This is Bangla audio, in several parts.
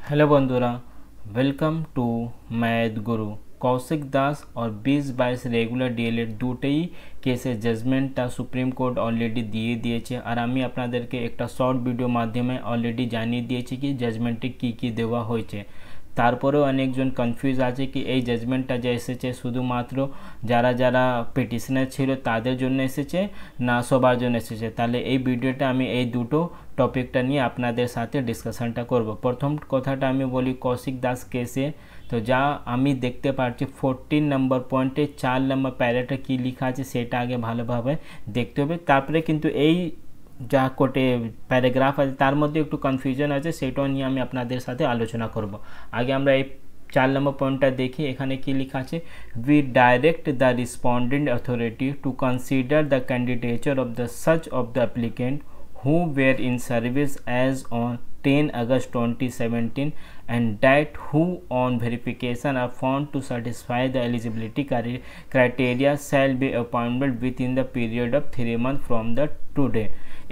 हेलो बंधुरा, वेलकम टू मैथ गुरु। कौशिक दास और 20-22 रेगुलर डीएलएड দুটেই কেসে জাজমেন্টটা সুপ্রিম কোর্ট অলরেডি দিয়ে দিয়েছে। আর আমি আপনাদেরকে একটা শর্ট ভিডিও মাধ্যমে অলরেডি জানিয়ে দিয়েছি কি জাজমেন্টে কি কি দেওয়া হয়েছে। তারপরেও অনেকজন কনফিউজ আছে কি এই জাজমেন্টটা যে এসেছে শুধুমাত্র যারা যারা পিটিশনার ছিল তাদের জন্য এসেছে না সবার জন্য এসেছে। তাহলে এই ভিডিওটা আমি এই দুটো টপিকটা নিয়ে আপনাদের সাথে ডিসকাশনটা করব। প্রথম কথাটা আমি বলি কৌশিক দাস কেসে, তো যা আমি দেখতে পাচ্ছি 14 নম্বর পয়েন্টে 4 নম্বর প্যারাটা কি লেখা আছে সেটা আগে ভালোভাবে দেখতে হবে। তারপরে কিন্তু এই যা কোর্টে প্যারাগ্রাফ আছে তার মধ্যে একটু কনফিউশন আছে, সেটাও নিয়ে আমি আপনাদের সাথে আলোচনা করব। আগে আমরা এই 4 নম্বর পয়েন্টটা দেখি। এখানে কি লেখা আছে, we direct the respondent authority two consider the candidature of the such of the applicant who were in service as on 10 August 2017 and that who on verification are found to satisfy the eligibility criteria shall be appointed within the period of 3 months from the today।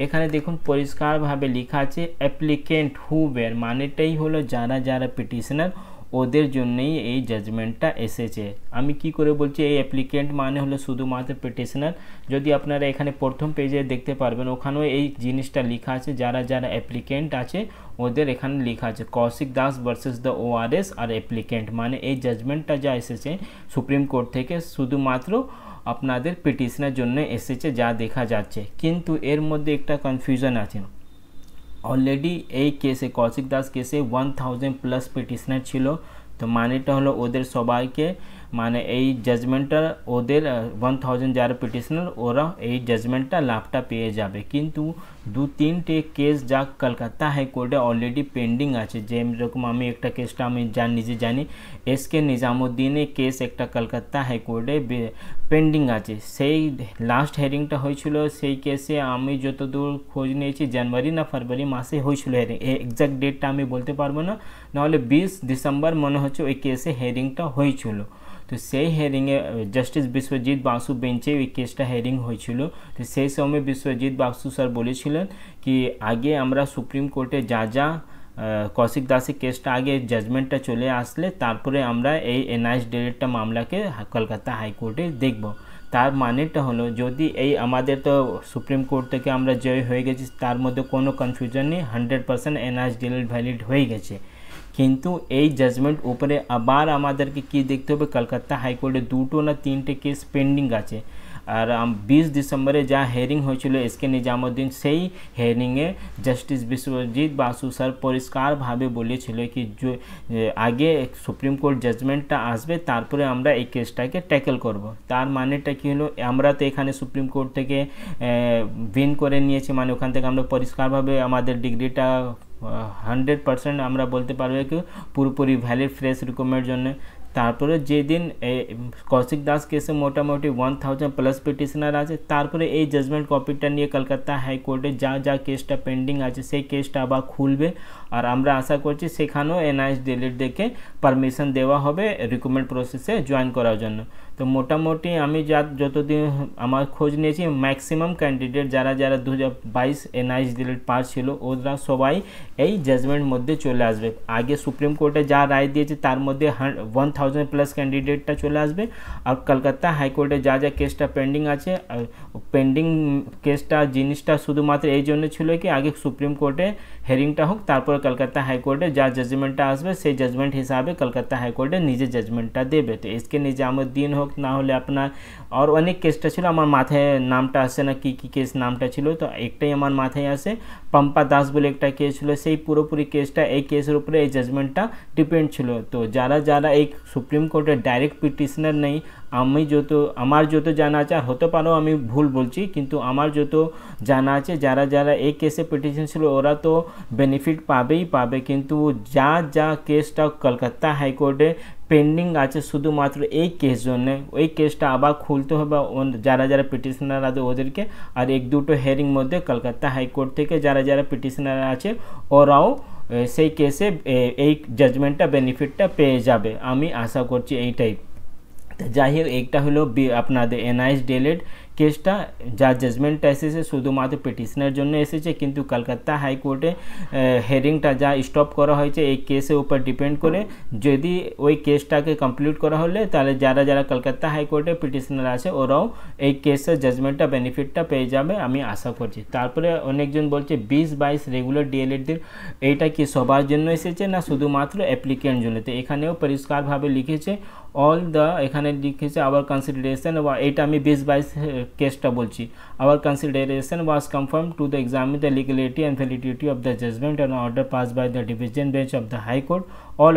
এখানে দেখুন পরিষ্কারভাবে লেখা আছে অ্যাপ্লিকেন্ট হু ওয়্যার, মানেটাই হলো যারা যারা পিটিশনার ওদের জন্যই এই জাজমেন্টটা এসেছে। আমি কি করে বলছি এই অ্যাপ্লিকেন্ট মানে হলো শুধুমাত্র পিটিশনার। যদি আপনারা এখানে প্রথম পেজে দেখতে পারবেন ওখানেও এই জিনিসটা লেখা আছে, যারা যারা অ্যাপ্লিকেন্ট আছে ওদের এখানে লেখা আছে Koushik Das versus the ORS আর অ্যাপ্লিকেন্ট, মানে এই জাজমেন্টটা যা এসেছে সুপ্রিম কোর্ট থেকে শুধুমাত্র আপনাদের পিটিশনের জন্য এসেছে যা দেখা যাচ্ছে। কিন্তু এর মধ্যে একটা কনফিউশন আছে। অলরেডি এই কেসে কৌশিক দাস কেসে 1000+ পিটিশনার ছিল, তো মানেটা হলো ওদের সবাইকে মানে এই জাজমেন্টটা ওদের 1000 যারা পিটিশনার ওরা এই জাজমেন্টটা লাভটা পেয়ে যাবে। কিন্তু 2-3টে কেস যা কলকাতা হাইকোর্টে অলরেডি পেন্ডিং আছে, যেরকম আমি একটা কেসটা আমি নিজে জানি এসকে নিজামুদ্দিনের কেস একটা কলকাতা হাইকোর্টে পেন্ডিং আছে। সেই লাস্ট হিয়ারিংটা হয়েছিল সেই কেসে আমি যতদূর খোঁজ নিয়েছি জানুয়ারি না ফেব্রুয়ারি মাসে হয়েছিল হিয়ারিং, এক্সাক্ট ডেটটা আমি বলতে পারবো না, নাহলে 20 ডিসেম্বর মনে হচ্ছে ওই কেসে হিয়ারিংটা হয়েছিল। তো সেই হিয়ারিংয়ে জাস্টিস বিশ্বজিৎ বাসু বেঞ্চে ওই কেসটা হিয়ারিং হয়েছিল। তো সেই সময় বিশ্বজিৎ বাসু স্যার বলেছিলেন কি আগে আমরা সুপ্রিম কোর্টে যা যা কৌশিক দাসের কেসটা আগে জাজমেন্টটা চলে আসলে তারপরে আমরা এই এনআইএস ডিরেক্টটা মামলাকে কলকাতা হাইকোর্টে দেখব। তার মানেটা হলো যদি এই আমাদের তো সুপ্রিম কোর্ট থেকে আমরা জয় হয়ে গেছি তার মধ্যে কোনো কনফিউশন নেই, 100% এনআইএস ডিরেক্ট ভ্যালিড হয়ে গেছে। কিন্তু এই জাজমেন্ট উপরে আবার আমাদেরকে কি দেখতে হবে, কলকাতা হাইকোর্টে 2টো না 3টে কেস পেন্ডিং আছে। আর 20 ডিসেম্বরে যা হিয়ারিং হয়েছিল এসকে নিজামুদ্দিন সেই হিয়ারিংয়ে জাস্টিস বিশ্বজিৎ বাসু স্যার পরিষ্কারভাবে বলেছিল কি আগে সুপ্রিম কোর্ট জাজমেন্টটা আসবে তারপরে আমরা এই কেসটাকে ট্যাকেল করব। তার মানেটা কি হলো, আমরা তো এখানে সুপ্রিম কোর্ট থেকে উইন করে নিয়েছি, মানে ওখান থেকে আমরা পরিষ্কারভাবে আমাদের ডিগ্রিটা 100% আমরা বলতে পারবো কি পুরোপুরি ভ্যালিড ফ্রেশ রিকমেন্ডের জন্য। তারপরে যেদিন কৌশিক দাস কেসে মোটামুটি 1000+ পিটিশনার আছে, তারপরে এই জাজমেন্ট কপিটা নিয়ে কলকাতা হাইকোর্টে যা যা কেসটা পেন্ডিং আছে সেই কেসটা আবার খুলবে। আর আমরা আশা করছি সেখানেও এনআইএস ডিরেক্ট দেখে পারমিশন দেওয়া হবে রিক্রুটমেন্ট প্রসেসে জয়েন করার জন্য। তো মোটামুটি আমি যতদিন আমার খোঁজ নিয়েছি ম্যাক্সিমাম ক্যান্ডিডেট যারা যারা 2022 এনআইএস ডিরেক্ট পাস ছিল ওরা সবাই এই জাজমেন্ট মধ্যে চলে আসবে। আগে সুপ্রিম কোর্টে যা রায় দিয়েছে তার মধ্যে 1000+ ক্যান্ডিডেটটা চলে আসবে। আর কলকাতা হাইকোর্টে যা যা কেসটা পেন্ডিং আছে, পেন্ডিং কেসটা জিনিসটা শুধুমাত্র এই জন্য ছিল কি আগে সুপ্রিম কোর্টে হিয়ারিংটা হোক তারপর কলকাতা হাইকোর্টে যা জাজমেন্টটা আসবে সেই জাজমেন্ট হিসাবে কলকাতা হাইকোর্টে নিজে জাজমেন্টটা দেবে। তো এসকে নিজামুদ্দিন হোক না হলে আপনার আর অনেক কেসটা ছিল, আমার মাথায় নামটা আসে না কি কি কেস নামটা ছিল, তো একটাই আমার মাথায় আসে পম্পা দাস বলে একটা কেস ছিল, সেই পুরোপুরি কেসটা এই কেসের উপরে এই জাজমেন্টটা ডিপেন্ড ছিল। তো যারা যারা এই সুপ্রিম কোর্টের ডাইরেক্ট পিটিশনার নেই, আমার যত জানা আছে, আর হতে পারো আমি ভুল বলছি, কিন্তু আমার যত জানা আছে যারা যারা এই কেসে পিটিশন ছিল ওরা তো বেনিফিট পাবেই পাবে। কিন্তু যা যা কেসটা কলকাতা হাইকোর্টে পেন্ডিং আছে শুধুমাত্র এই কেস জন্য, ওই কেসটা আবার খুলতে হবে যারা যারা পিটিশনার আছে ওদেরকে। আর 1-2টো হিয়ারিং মধ্যে কলকাতা হাইকোর্ট থেকে যারা যারা পিটিশনার আছে ওরাও সেই কেসে এই জাজমেন্টটা বেনিফিটটা পেয়ে যাবে, আমি আশা করছি এইটাই। যাই হোক, একটা হলো আপনাদের এনআইএস ডিরেক্ট কেসটা যা জাজমেন্টটা এসেছে শুধুমাত্র পিটিশনের জন্য এসেছে, কিন্তু কলকাতা হাইকোর্টে হেয়ারিংটা যা স্টপ করা হয়েছে এই কেসের উপর ডিপেন্ড করে। যদি ওই কেসটাকে কমপ্লিট করা হলে তাহলে যারা যারা কলকাতা হাইকোর্টে পিটিশনার আছে ওরাও এই কেসের জাজমেন্টটা বেনিফিটটা পেয়ে যাবে আমি আশা করছি। তারপরে অনেকজন বলছে 20-22 রেগুলার ডিএলএডদের এইটা কি সবার জন্য এসেছে না শুধুমাত্র অ্যাপ্লিকেন্ট জন্য? তো এখানেও পরিষ্কারভাবে লিখেছে অল দ্য, এখানে লিখেছে আওয়ার কনসিডারেশন, এইটা আমি 20-22 কেসটা বলছি। Our consideration was confirm to the examine the legality and validity of the judgment and order pass by the division bench of the high court. All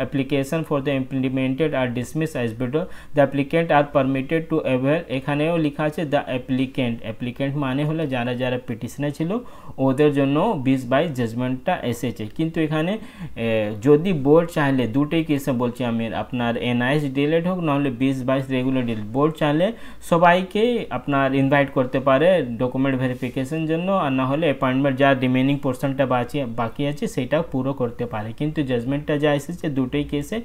application for the implemented are dismissed as below. The applicant are permitted to avail, এখানেও লেখা আছে দ্য অ্যাপ্লিকেন্ট মানে হলো যারা যারা পিটিশনে ছিল ওদের জন্য 20-22 জাজমেন্টটা এসেছে। কিন্তু এখানে যদি বোর্ড চাইলে দুটোই কেসে বলছি আমি, আপনার এনআইএস ডিএলএড হোক নাহলে 20-22 রেগুলার ডিএলএড, বোর্ড চাইলে সবাইকে আপনার ইনভাইট করতে পারে ডকুমেন্ট ভেরিফিকেশন জন্য, আর না হলে অ্যাপয়েন্টমেন্ট যা রিমেনিং পোর্শনটা বাকি আছে সেটা পুরো করতে পারে। কিন্তু জাজমেন্টটা যা এসেছে দুটোই কেসে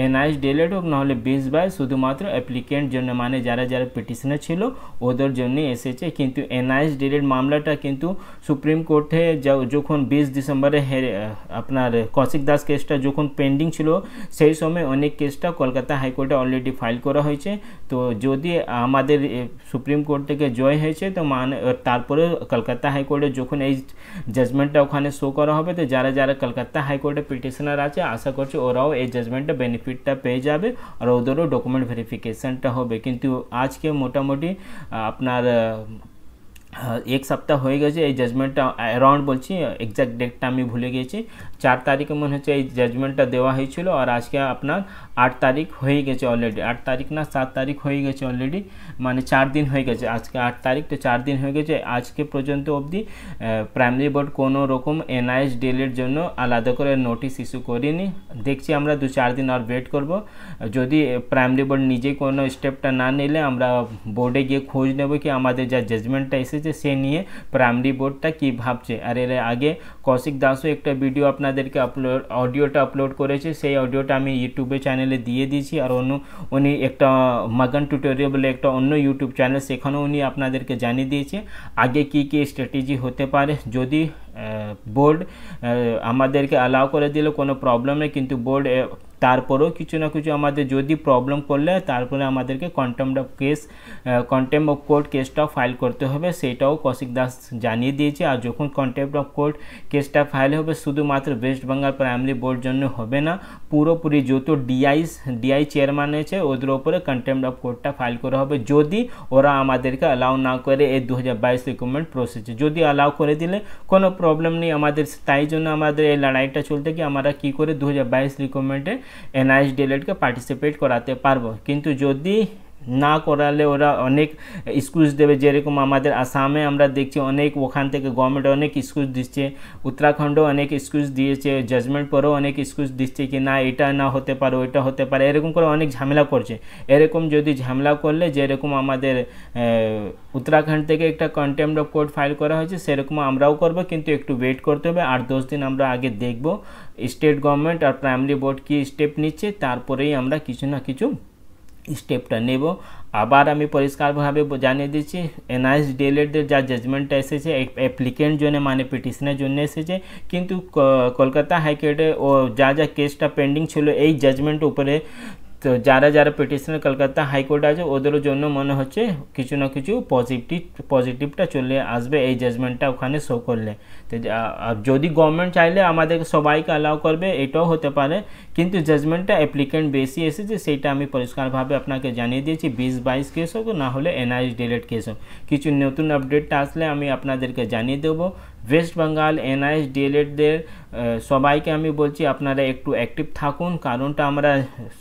এনআইএস ডিএলএড হোক নাহলে 20-22 শুধুমাত্র অ্যাপ্লিকেন্ট জন্য মানে যারা যারা পিটিশনে ছিল ওদের জন্যই এসেছে। কিন্তু এনআইএস ডিএলএড মামলাটা কিন্তু সুপ্রিম কোর্টে যখন 20 ডিসেম্বরে আপনার কৌশিক দাস কেসটা যখন পেন্ডিং ছিল সেই সময় অনেক কেসটা কলকাতা হাইকোর্টে অলরেডি ফাইল করা হয়েছে। তো যদি আমাদের সুপ্রিম কোর্ট থেকে জয় হয়েছে তো মানে তারপরে কলকাতা হাইকোর্টে যখন এই জাজমেন্টটা ওখানে শো করা হবে তো যারা যারা কলকাতা হাইকোর্টে পিটিশনার আছে আশা করছি ওরাও এই জাজমেন্টটা বেনিফিটটা পেয়ে যাবে আর ওদেরও ডকুমেন্ট ভেরিফিকেশনটা হবে। কিন্তু আজকে মোটামুটি আপনার এক সপ্তাহ হয়ে গেছে এই জাজমেন্টটা অ্যারাউন্ড বলছি, এক্সাক্ট ডেটটা আমি ভুলে গেছি, 4 তারিখে মনে হচ্ছে এই জাজমেন্টটা দেওয়া হয়েছিল আর আজকে আপনার 8 তারিখ হয়ে গেছে অলরেডি, 8 তারিখ না 7 তারিখ হয়ে গেছে অলরেডি, মানে 4 দিন হয়ে গেছে, আজকে 8 তারিখ তো 4 দিন হয়ে গেছে। আজকে পর্যন্ত অবধি প্রাইমারি বোর্ড কোনো রকম এনআইএস ডিএলএর জন্য আলাদা করে নোটিশ ইস্যু করিনি। দেখছি আমরা 2-4 দিন আর ওয়েট করব, যদি প্রাইমারি বোর্ড নিজে কোনো স্টেপটা না নিলে আমরা বোর্ডে গিয়ে খোঁজ নেব কি আমাদের যা জাজমেন্টটা এসেছে সে নিয়ে প্রাইমারি বোর্ডটা কি ভাবছে। আর এর আগে কৌশিক দাসও একটা ভিডিও আপনাদেরকে অডিওটা আপলোড করেছে, সেই অডিওটা আমি ইউটিউবে চ্যানেলে দিয়ে দিয়েছি। আর উনি একটা মাগান টিউটোরিয়াল বলে একটা অন্য ইউটিউব চ্যানেল, সেখানেও উনি আপনাদেরকে জানিয়ে দিয়েছে আগে কি কি স্ট্র্যাটেজি হতে পারে। যদি বোর্ড আমাদেরকে অ্যালাউ করে দিলে কোনো প্রবলেম নেই, কিন্তু বোর্ড তারপরেও কিছু না কিছু আমাদের যদি প্রবলেম করলে তারপরে আমাদেরকে কন্টেম্প অফ কোর্ট কেসটাও ফাইল করতে হবে, সেটাও কৌশিক দাস জানিয়ে দিয়েছে। আর যখন কন্টেম্প অফ কোর্ট কেসটা ফাইল হবে শুধুমাত্র ওয়েস্ট বেঙ্গল প্রাইমারি বোর্ড জন্য হবে না, পুরোপুরি যত ডিআই চেয়ারম্যান আছে ওদের উপরে কন্টেম্প অফ কোর্টটা ফাইল করা হবে যদি ওরা আমাদেরকে অ্যালাউ না করে এই 2022 রিক্রুটমেন্ট প্রসেসে। যদি অ্যালাউ করে দিলে কোনো প্রবলেম নেই আমাদের, তাই জন্য আমাদের এই লড়াইটা চলতে কি আমরা কী করে 2022 রিক্রুটমেন্টে এনআইএস ডিএলএডকে পার্টিসিপেট করাতে পারবো। কিন্তু যদি না করালে ওরা অনেক এক্সকিউজ দেবে, যেরকম আমাদের আসামে আমরা দেখছি অনেক ওখান থেকে গভর্নমেন্ট অনেক এক্সকিউজ দিচ্ছে, উত্তরাখণ্ডও অনেক এক্সকিউজ দিয়েছে, জাজমেন্ট পরেও অনেক এক্সকিউজ দিচ্ছে কি না এটা না হতে পারে ওইটা হতে পারে, এরকম করে অনেক ঝামেলা করছে। এরকম যদি ঝামেলা করলে যেরকম আমাদের উত্তরাখণ্ড থেকে একটা কন্টেম্পট অফ কোর্ট ফাইল করা হয়েছে সেরকম আমরাও করব, কিন্তু একটু ওয়েট করতে হবে। 8-10 দিন আমরা আগে দেখব স্টেট গভর্নমেন্ট আর প্রাইমারি বোর্ড কি স্টেপ নিচ্ছে, তারপরেই আমরা কিছু না কিছু স্টেপটা নেব। আবার আমি পরিষ্কারভাবে জানিয়ে দিচ্ছি এনআইএস ডিএলএডদের যা জাজমেন্টটা এসেছে অ্যাপ্লিকেন্ট জন্য মানে পিটিশনের জন্য এসেছে, কিন্তু কলকাতা হাইকোর্টে ও যা যা কেসটা পেন্ডিং ছিল এই জাজমেন্ট উপরে তো যারা যারা পিটিশনার কলকাতা হাইকোর্ট আছে ওদেরও জন্য মনে হচ্ছে কিছু না কিছু পজিটিভটা চলে আসবে এই জাজমেন্টটা ওখানে শো করলে। তো যদি গভর্নমেন্ট চাইলে আমাদেরকে সবাইকে অ্যালাউ করবে এটাও হতে পারে, কিন্তু জাজমেন্টটা অ্যাপ্লিকেন্ট বেশি এসেছে সেইটা আমি পরিষ্কারভাবে আপনাকে জানিয়ে দিয়েছি। 20-22 কেস হোক না হলে এনআইএস ডিএলএড কেস হোক, কিছু নতুন আপডেটটা আসলে আমি আপনাদেরকে জানিয়ে দেবো। ওয়েস্ট বেঙ্গল এনআইএস ডিএলএডদের সবাইকে আমি বলছি আপনারা একটু অ্যাক্টিভ থাকুন, কারণটা আমরা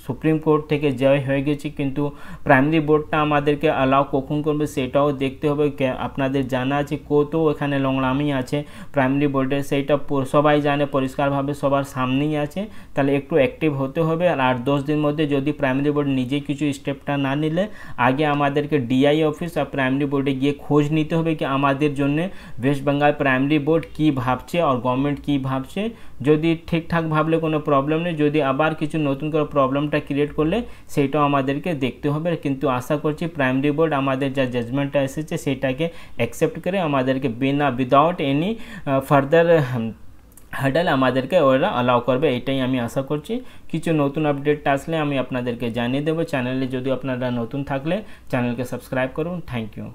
সুপ্রিম কোর্ট থেকে জয় হয়ে গেছি, কিন্তু প্রাইমারি বোর্ডটা আমাদেরকে অ্যালাউ কখন করবে সেটাও দেখতে হবে। আপনাদের জানা আছে কত এখানে লংলামি আছে প্রাইমারি বোর্ডে, সেইটা সবাই জানে পরিষ্কারভাবে সবার সামনেই আছে, তাহলে একটু অ্যাক্টিভ হতে হবে। আর 8-10 দিনের মধ্যে যদি প্রাইমারি বোর্ড নিজে কিছু স্টেপটা না নিলে আগে আমাদেরকে ডিআই অফিস আর প্রাইমারি বোর্ডে গিয়ে খোঁজ নিতে হবে কি আমাদের জন্য West Bengal primary primary board কি ভাবছে আর গভর্নমেন্ট কি ভাবছে। যদি ঠিকঠাক ভাবলে কোনো প্রবলেম নেই, যদি আবার কিছু নতুন করে প্রবলেমটা ক্রিয়েট করলে সেইটাও আমাদেরকে দেখতে হবে। কিন্তু আশা করছি প্রাইমারি বোর্ড আমাদের যা জাজমেন্টটা এসেছে সেটাকে অ্যাকসেপ্ট করে আমাদেরকে উইদাউট এনি ফার্দার হার্ডেল আমাদেরকে ওরা অ্যালাউ করবে, এটাই আমি আশা করছি। কিছু নতুন আপডেট আসলে আমি আপনাদেরকে জানিয়ে দেবো। চ্যানেলে যদি আপনারা নতুন থাকলে চ্যানেলকে সাবস্ক্রাইব করুন। Thank you.